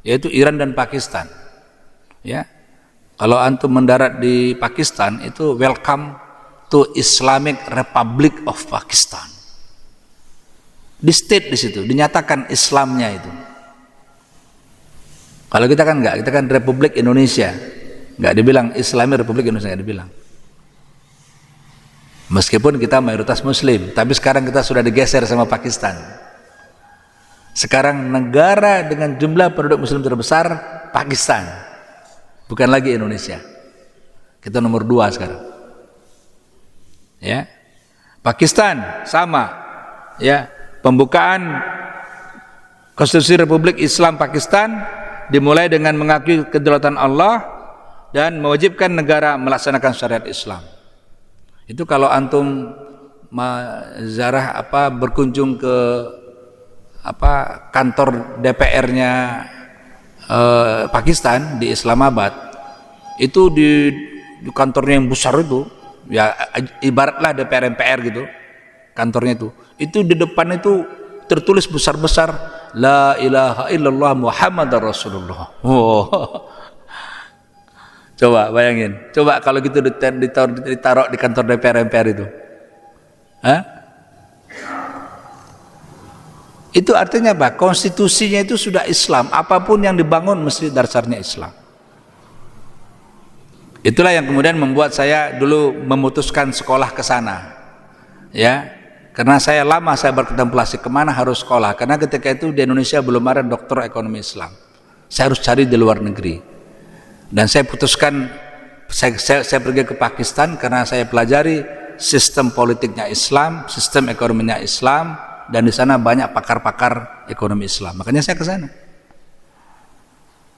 yaitu Iran dan Pakistan. Ya, kalau antum mendarat di Pakistan itu welcome to Islamic Republic of Pakistan. Di state di situ dinyatakan Islamnya itu. Kalau kita kan enggak, kita kan Republik Indonesia, enggak dibilang Islamic Republik Indonesia, enggak dibilang. Meskipun kita mayoritas Muslim, tapi sekarang kita sudah digeser sama Pakistan. Sekarang negara dengan jumlah penduduk Muslim terbesar Pakistan, bukan lagi Indonesia. Kita nomor 2 sekarang. Ya, Pakistan sama. Ya. Pembukaan Konstitusi Republik Islam Pakistan dimulai dengan mengakui kedaulatan Allah dan mewajibkan negara melaksanakan syariat Islam. Itu kalau antum ziarah berkunjung ke kantor DPR-nya Pakistan di Islamabad, itu di kantornya yang besar itu, ya ibaratlah DPR MPR gitu, kantornya itu di depan itu tertulis besar-besar La ilaha illallah Muhammadar Rasulullah. Oh. Coba bayangin, coba kalau gitu ditaruh di kantor DPR MPR itu. Hah? Itu artinya apa? Konstitusinya itu sudah Islam, apapun yang dibangun mesti dasarnya Islam. Itulah yang kemudian membuat saya dulu memutuskan sekolah ke sana. Ya. Karena saya lama berkontemplasi kemana harus sekolah, karena ketika itu di Indonesia belum ada dokter ekonomi Islam. Saya harus cari di luar negeri. Dan saya putuskan saya pergi ke Pakistan karena saya pelajari sistem politiknya Islam, sistem ekonominya Islam, dan di sana banyak pakar-pakar ekonomi Islam. Makanya saya ke sana.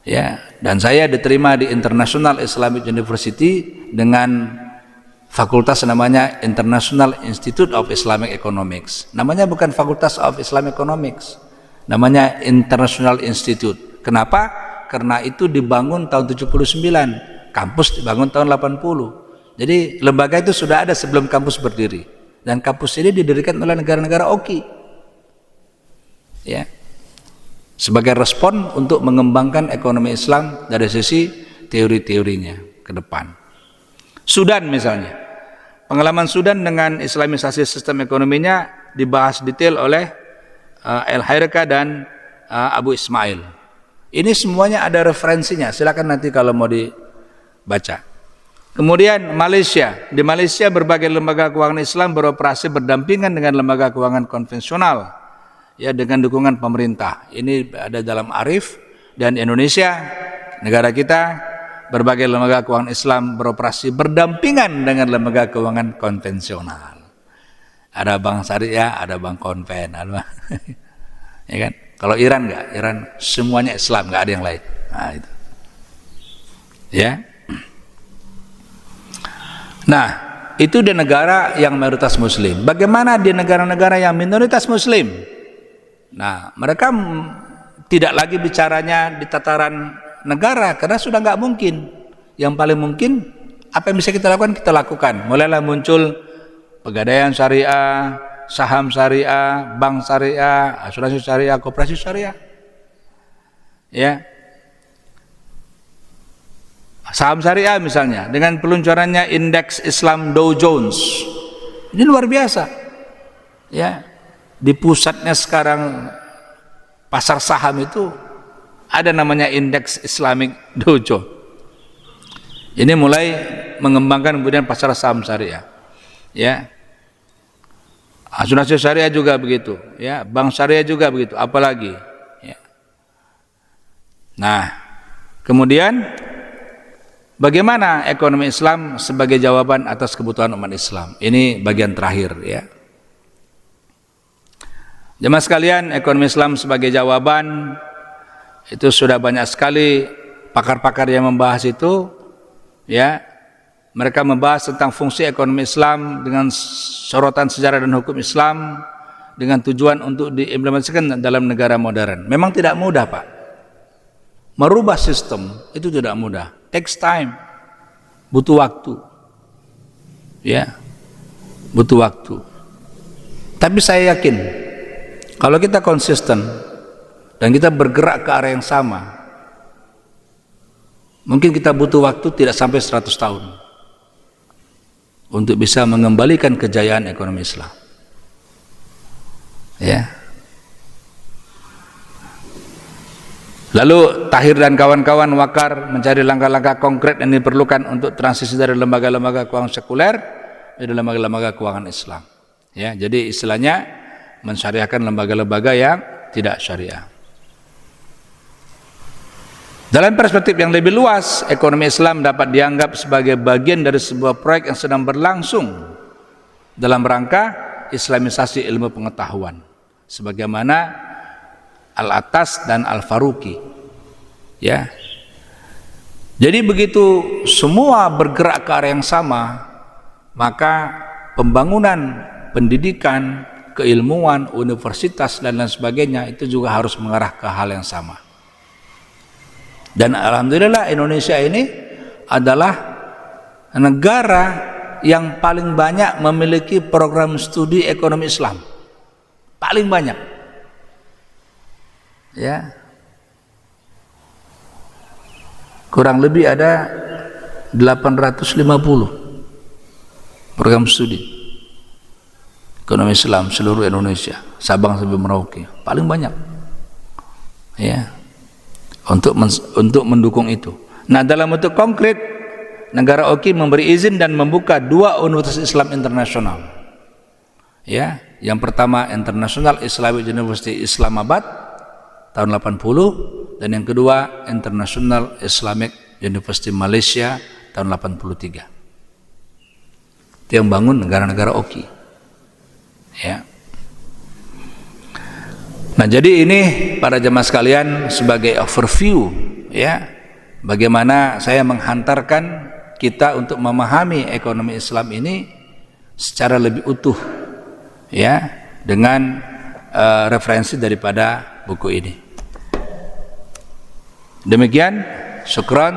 Ya, dan saya diterima di International Islamic University dengan fakultas namanya International Institute of Islamic Economics. Namanya bukan Fakultas of Islamic Economics, namanya International Institute. Kenapa? Karena itu dibangun tahun 79, kampus dibangun tahun 80. Jadi lembaga itu sudah ada sebelum kampus berdiri. Dan kampus ini didirikan oleh negara-negara OKI. Ya. Sebagai respon untuk mengembangkan ekonomi Islam dari sisi teori-teorinya ke depan. Sudan misalnya. Pengalaman Sudan dengan islamisasi sistem ekonominya dibahas detail oleh El-Hayrika dan Abu Ismail. Ini semuanya ada referensinya, silakan nanti kalau mau dibaca. Kemudian Malaysia, di Malaysia berbagai lembaga keuangan Islam beroperasi berdampingan dengan lembaga keuangan konvensional, ya, dengan dukungan pemerintah. Ini ada dalam Arif. Dan Indonesia, negara kita, berbagai lembaga keuangan Islam beroperasi berdampingan dengan lembaga keuangan konvensional. Ada bank syariah, ada bank konven, ada ya kan? Kalau Iran enggak, Iran semuanya Islam, enggak ada yang lain. Nah, itu. Ya. Nah, itu di negara yang mayoritas Muslim. Bagaimana di negara-negara yang minoritas Muslim? Nah, mereka tidak lagi bicaranya di tataran negara, karena sudah nggak mungkin. Yang paling mungkin apa yang bisa kita lakukan, kita lakukan. Mulailah muncul pegadaian syariah, saham syariah, bank syariah, asuransi syariah, koperasi syariah. Ya. Saham syariah misalnya dengan peluncurannya indeks Islam Dow Jones. Ini luar biasa. Ya. Di pusatnya sekarang pasar saham itu ada namanya indeks Islamic Dow Jones. Ini mulai mengembangkan kemudian pasar saham syariah. Ya. Asuransi syariah juga begitu, ya. Bank syariah juga begitu, apalagi. Ya. Nah, kemudian bagaimana ekonomi Islam sebagai jawaban atas kebutuhan umat Islam? Ini bagian terakhir, ya. Jemaah sekalian, ekonomi Islam sebagai jawaban itu sudah banyak sekali pakar-pakar yang membahas itu, ya. Mereka membahas tentang fungsi ekonomi Islam dengan sorotan sejarah dan hukum Islam, dengan tujuan untuk diimplementasikan dalam negara modern. Memang tidak mudah, Pak. Merubah sistem itu tidak mudah. Takes time. Butuh waktu. Ya. Butuh waktu. Tapi saya yakin kalau kita konsisten dan kita bergerak ke arah yang sama, mungkin kita butuh waktu tidak sampai 100 tahun untuk bisa mengembalikan kejayaan ekonomi Islam. Ya. Lalu Tahir dan kawan-kawan Wakar mencari langkah-langkah konkret yang diperlukan untuk transisi dari lembaga-lembaga keuangan sekuler ke lembaga-lembaga keuangan Islam. Ya, jadi istilahnya mensyariahkan lembaga-lembaga yang tidak syariah. Dalam perspektif yang lebih luas, ekonomi Islam dapat dianggap sebagai bagian dari sebuah proyek yang sedang berlangsung dalam rangka Islamisasi ilmu pengetahuan, sebagaimana Al-Atas dan Al-Faruqi. Ya. Jadi begitu semua bergerak ke arah yang sama, maka pembangunan pendidikan, keilmuan, universitas dan lain sebagainya itu juga harus mengarah ke hal yang sama. Dan alhamdulillah Indonesia ini adalah negara yang paling banyak memiliki program studi ekonomi Islam. Paling banyak. Ya. Kurang lebih ada 850 program studi ekonomi Islam seluruh Indonesia, Sabang sampai Merauke, paling banyak. Ya. Untuk mendukung itu. Nah, dalam bentuk konkret, negara OKI memberi izin dan membuka 2 universitas Islam internasional. Ya, yang pertama International Islamic University Islamabad tahun 80 dan yang kedua International Islamic University Malaysia tahun 83. Itu yang bangun negara-negara OKI. Ya. Nah, jadi ini para jemaah sekalian sebagai overview, ya, bagaimana saya menghantarkan kita untuk memahami ekonomi Islam ini secara lebih utuh, ya, dengan referensi daripada buku ini. Demikian, syukran.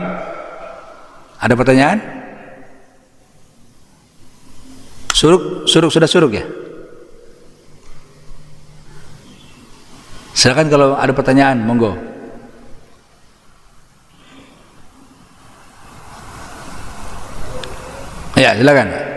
Ada pertanyaan? Sudah suruk ya? Silakan kalau ada pertanyaan, monggo. Ya, silakan.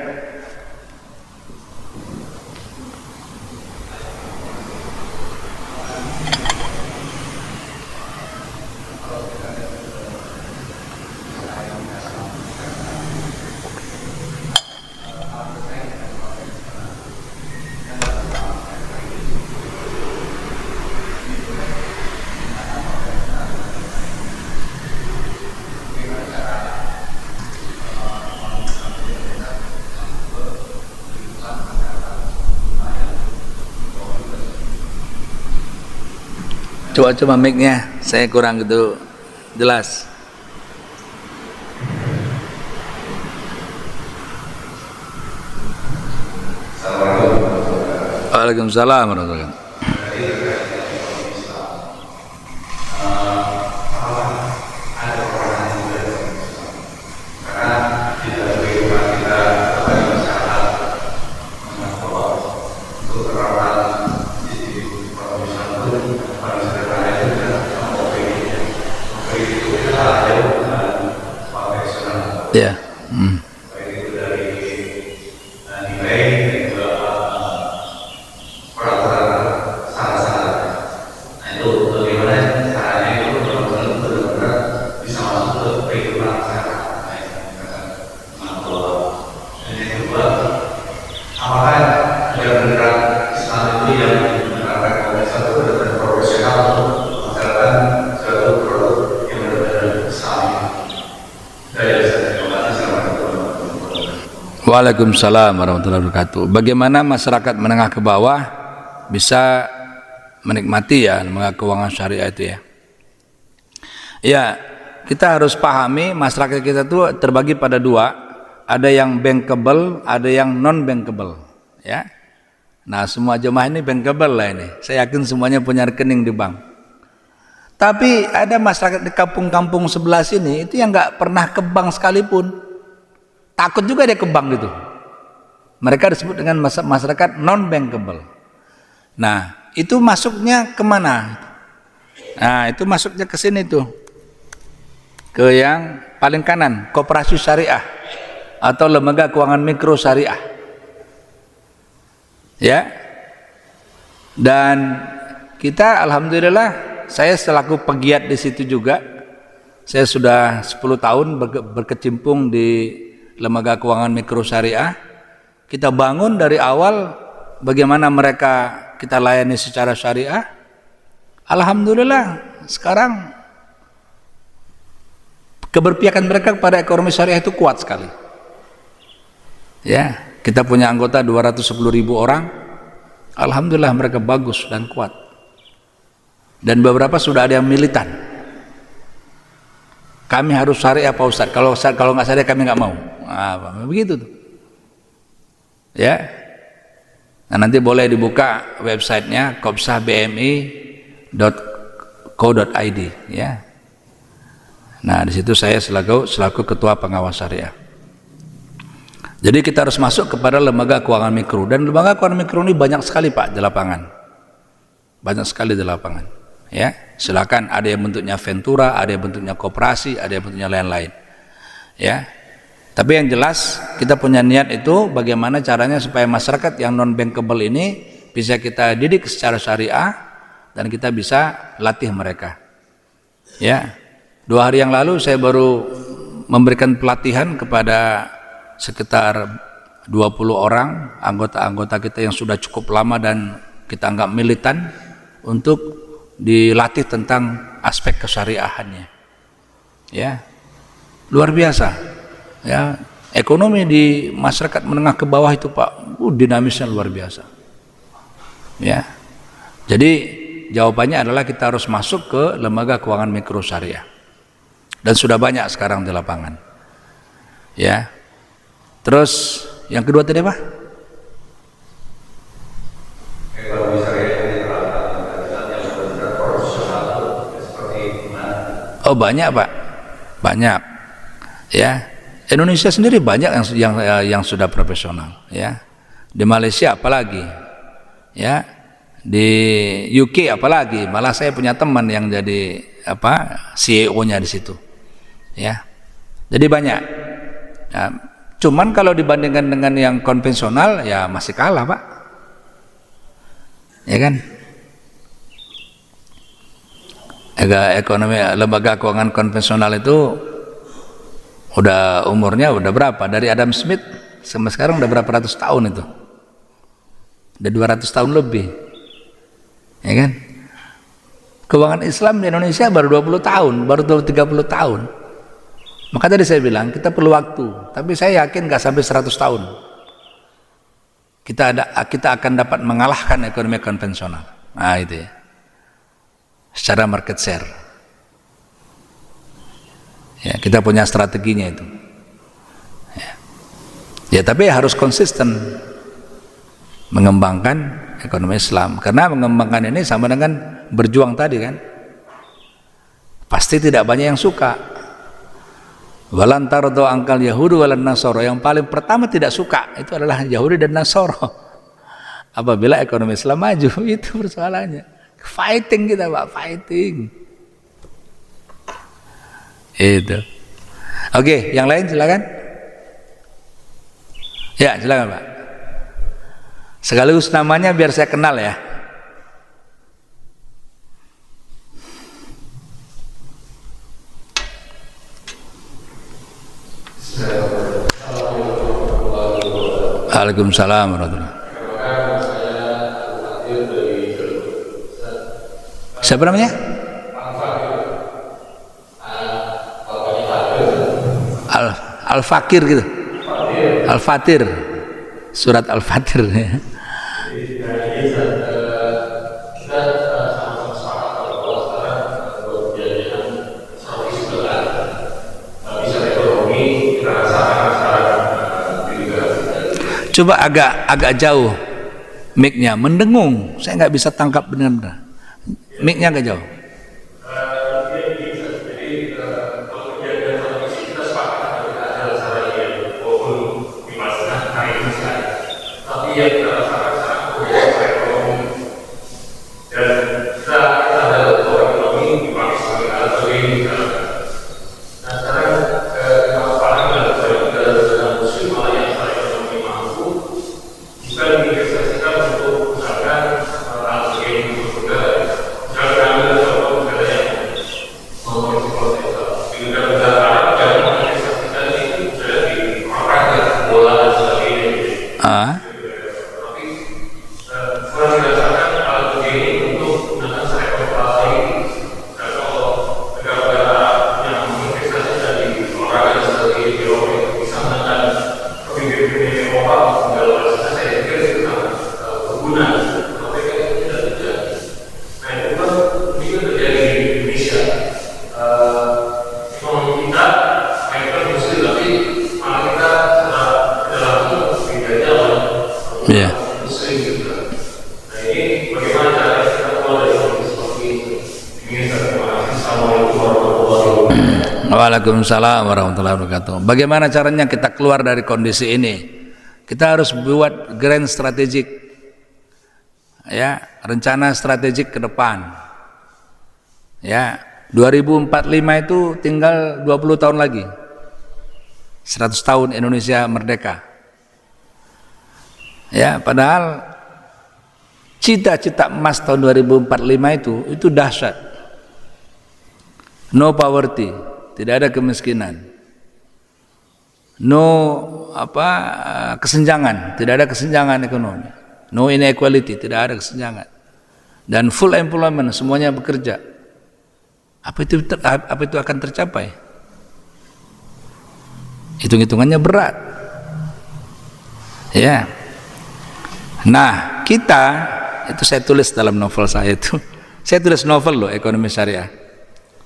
Coba mic-nya, saya kurang gitu jelas. Waalaikumsalam warahmatullahi wabarakatuh. Ya. Waalaikumsalam warahmatullahi wabarakatuh. Bagaimana masyarakat menengah ke bawah bisa menikmati ya lembaga keuangan syariah itu ya? Ya, kita harus pahami masyarakat kita itu terbagi pada 2, ada yang bankable, ada yang non bankable. Ya, Nah, semua jemaah ini bankable lah ini. Saya yakin semuanya punya rekening di bank. Tapi ada masyarakat di kampung-kampung sebelah sini itu yang nggak pernah ke bank sekalipun. Takut juga dia ke bank gitu. Mereka disebut dengan masyarakat non-bankable. Nah, itu masuknya kemana? Nah, itu masuknya ke sini tuh. Ke yang paling kanan, koperasi syariah atau lembaga keuangan mikro syariah. Ya, dan kita alhamdulillah, saya selaku pegiat di situ juga, saya sudah 10 tahun berkecimpung di lembaga keuangan mikro syariah. Kita bangun dari awal bagaimana mereka kita layani secara syariah. Alhamdulillah sekarang keberpihakan mereka kepada ekonomi syariah itu kuat sekali. Ya, kita punya anggota 210.000 orang. Alhamdulillah mereka bagus dan kuat. Dan beberapa sudah ada yang militan. Kami harus syariah Pak Ustadz. Kalau nggak syariah kami nggak mau. Nah, begitu tuh. Ya. Nah, nanti boleh dibuka websitenya kopsahbmi.co.id ya. Nah, di situ saya selaku ketua pengawas syariah. Jadi kita harus masuk kepada lembaga keuangan mikro, dan lembaga keuangan mikro ini banyak sekali Pak di lapangan, banyak sekali di lapangan. Ya, silakan, ada yang bentuknya ventura, ada yang bentuknya koperasi, ada yang bentuknya lain-lain. Ya, tapi yang jelas kita punya niat itu bagaimana caranya supaya masyarakat yang non bankable ini bisa kita didik secara syariah dan kita bisa latih mereka. Ya, 2 hari yang lalu saya baru memberikan pelatihan kepada sekitar 20 orang anggota-anggota kita yang sudah cukup lama dan kita anggap militan untuk dilatih tentang aspek kesyariahannya. Ya, luar biasa. Ya, ekonomi di masyarakat menengah ke bawah itu Pak, dinamisnya luar biasa. Ya, jadi jawabannya adalah kita harus masuk ke lembaga keuangan mikro syariah, dan sudah banyak sekarang di lapangan. Ya. Terus yang kedua tadi apa? Oh banyak Pak, banyak. Ya, Indonesia sendiri banyak yang sudah profesional. Ya, di Malaysia apalagi, ya, di UK apalagi. Malah saya punya teman yang jadi CEO-nya di situ. Ya, jadi banyak. Ya, cuman kalau dibandingkan dengan yang konvensional ya masih kalah Pak, ya kan? Ekonomi lembaga keuangan konvensional itu udah umurnya udah berapa? Dari Adam Smith sampai sekarang udah berapa ratus tahun itu? Udah 200 tahun lebih, ya kan? Keuangan Islam di Indonesia baru 20 tahun, baru 30 tahun. Maka tadi saya bilang kita perlu waktu, tapi saya yakin gak sampai 100 tahun kita akan dapat mengalahkan ekonomi konvensional. Nah itu ya, secara market share. Ya, kita punya strateginya itu. Ya tapi harus konsisten mengembangkan ekonomi Islam, karena mengembangkan ini sama dengan berjuang tadi kan. Pasti tidak banyak yang suka. Walan tardo angkal Yahudi walan Nasoro, yang paling pertama tidak suka itu adalah Yahudi dan Nasoro apabila ekonomi Islam maju. Itu persoalannya. Fighting kita Pak, fighting itu. Oke, yang lain silakan. Ya silakan Pak, sekaligus namanya biar saya kenal ya. Waalaikumsalam warahmatullahi wabarakatuh. Siapa namanya? Al-Fakir gitu. Al-Fatir. Surat Al-Fatir ya. Coba agak jauh Mic-nya mendengung, saya nggak bisa tangkap benar-benar. Mic-nya agak jauh. Ah, iya. Waalaikumsalam warahmatullahi wabarakatuh. Bagaimana caranya kita keluar dari kondisi ini? Kita harus buat grand strategik, ya, rencana strategik ke depan. Ya, 2045 itu tinggal 20 tahun lagi. 100 tahun Indonesia merdeka. Ya, padahal cita-cita emas tahun 2045 itu dahsyat. No poverty, tidak ada kemiskinan. No kesenjangan, tidak ada kesenjangan ekonomi. No inequality, tidak ada kesenjangan. Dan full employment, semuanya bekerja. Apa itu akan tercapai? Hitung-hitungannya berat. Ya. Nah, kita itu saya tulis dalam novel saya itu. Saya tulis novel loh, ekonomi syariah.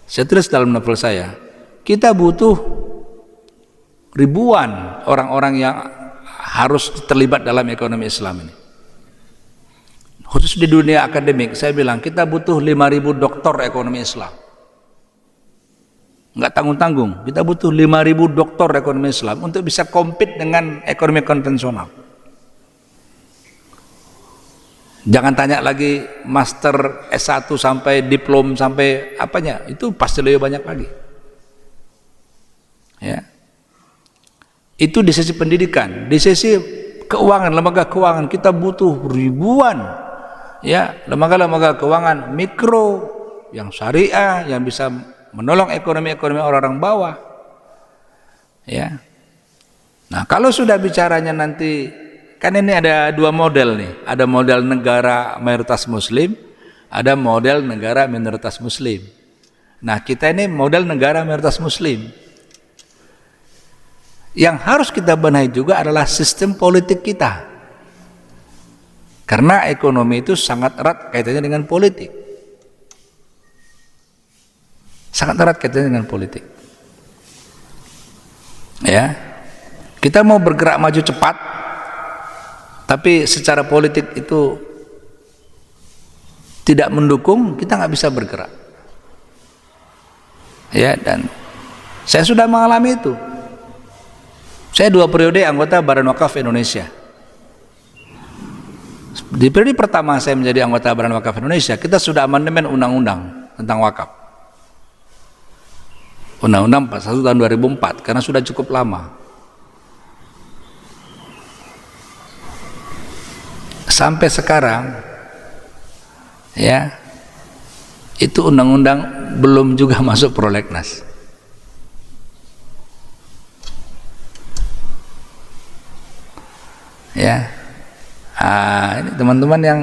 Saya tulis dalam novel saya, kita butuh ribuan orang-orang yang harus terlibat dalam ekonomi Islam ini. Khusus di dunia akademik, saya bilang kita butuh 5.000 doktor ekonomi Islam. Enggak tanggung-tanggung, kita butuh 5.000 doktor ekonomi Islam untuk bisa compete dengan ekonomi konvensional. Jangan tanya lagi master S1 sampai diplom sampai apanya, itu pasti lebih banyak lagi. Ya. Itu di sisi pendidikan, di sisi keuangan, lembaga keuangan kita butuh ribuan, ya, lembaga-lembaga keuangan mikro yang syariah yang bisa menolong ekonomi orang-orang bawah. Ya. Nah, kalau sudah bicaranya nanti, kan ini ada dua model nih, ada model negara mayoritas muslim, ada model negara minoritas muslim. Nah, kita ini model negara mayoritas muslim. Yang harus kita benahi juga adalah sistem politik kita. Karena ekonomi itu sangat erat kaitannya dengan politik. Sangat erat kaitannya dengan politik. Ya. Kita mau bergerak maju cepat, tapi secara politik itu tidak mendukung, kita nggak bisa bergerak. Ya, dan saya sudah mengalami itu. Saya 2 periode anggota Badan Wakaf Indonesia. Di periode pertama saya menjadi anggota Badan Wakaf Indonesia, kita sudah amandemen undang-undang tentang wakaf. Undang-undang 41 tahun 2004, karena sudah cukup lama. Sampai sekarang, ya, itu undang-undang belum juga masuk prolegnas. Ya, ini teman-teman yang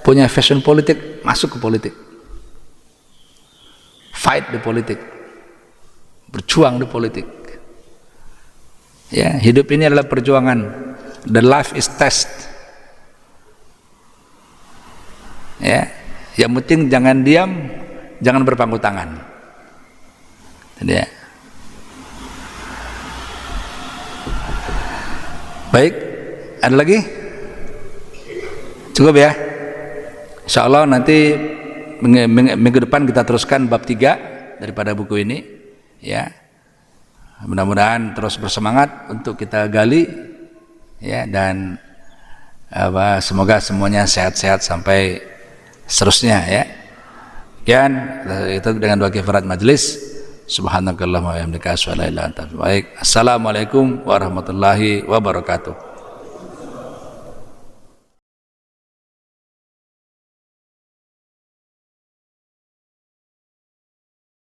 punya fashion politik, masuk ke politik, fight di politik, berjuang di politik. Ya, hidup ini adalah perjuangan. The life is test. Ya, yang penting jangan diam, jangan berpangku tangan. Jadi ya. Baik, ada lagi? Cukup ya. Insya Allah nanti minggu depan kita teruskan bab 3 daripada buku ini, ya. Mudah-mudahan terus bersemangat untuk kita gali, ya, dan semoga semuanya sehat-sehat sampai seterusnya, ya. Sekian itu dengan doa kifarat majelis. Subhanakallahumma wa bihamdika asyhadu an la ilaha illa anta astaghfiruka wa atubu ilaik. Assalamualaikum warahmatullahi wabarakatuh.